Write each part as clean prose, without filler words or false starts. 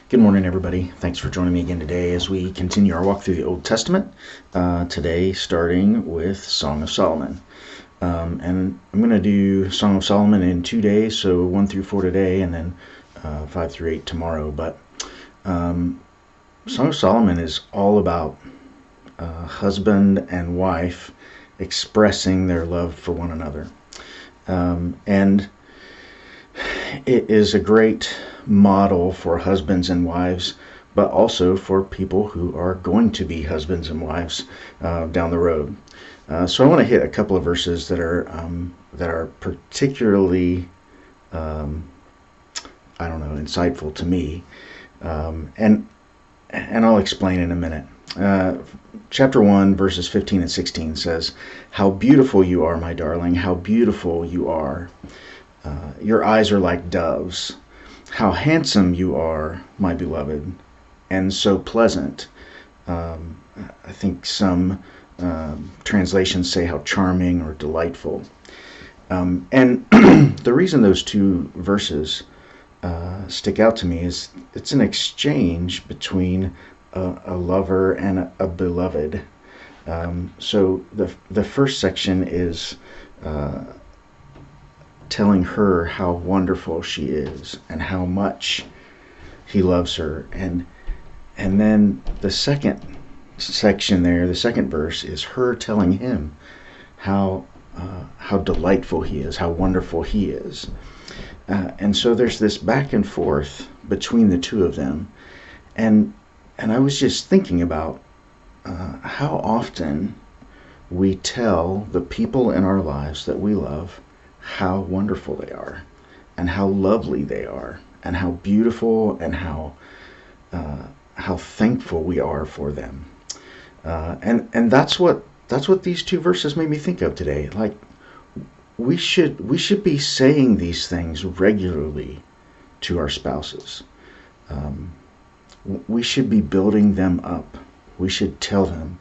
Good morning, everybody. Thanks for joining me again today as we continue our walk through the Old Testament. Today, starting with Song of Solomon. And I'm going to do Song of Solomon in 2 days, so 1 through 4 today, and then 5 through 8 tomorrow. But Song of Solomon is all about husband and wife expressing their love for one another. And it is a great model for husbands and wives, but also for people who are going to be husbands and wives down the road. So I want to hit a couple of verses that are particularly, insightful to me, and I'll explain in a minute. Chapter 1, verses 15 and 16 says, "How beautiful you are, my darling, how beautiful you are. Your eyes are like doves. How handsome you are, my beloved, and so pleasant." I think some translations say how charming or delightful. And the reason those two verses stick out to me is it's an exchange between a lover and a beloved. So the first section is telling her how wonderful she is and how much he loves her, and then the second section there, the second verse, is her telling him how delightful he is, how wonderful he is, and so there's this back and forth between the two of them, and I was just thinking about how often we tell the people in our lives that we love how wonderful they are and how lovely they are and how beautiful and how thankful we are for them, and that's what these two verses made me think of today. Like, we should be saying these things regularly to our spouses. We should be building them up. We should tell them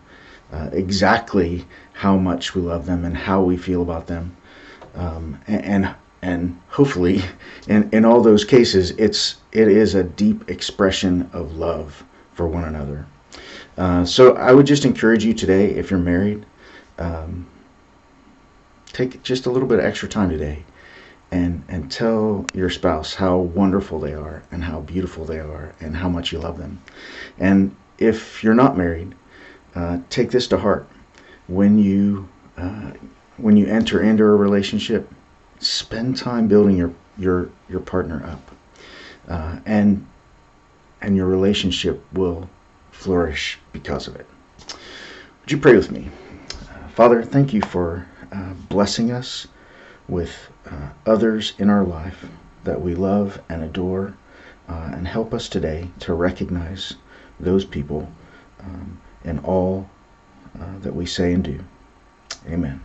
exactly how much we love them and how we feel about them. And hopefully, in all those cases, it is a deep expression of love for one another. So I would just encourage you today, if you're married, take just a little bit of extra time today and tell your spouse how wonderful they are and how beautiful they are and how much you love them. And if you're not married, take this to heart. When you enter into a relationship, spend time building your partner up, and your relationship will flourish because of it. Would you pray with me? Father, thank you for blessing us with others in our life that we love and adore, and help us today to recognize those people in all that we say and do. Amen.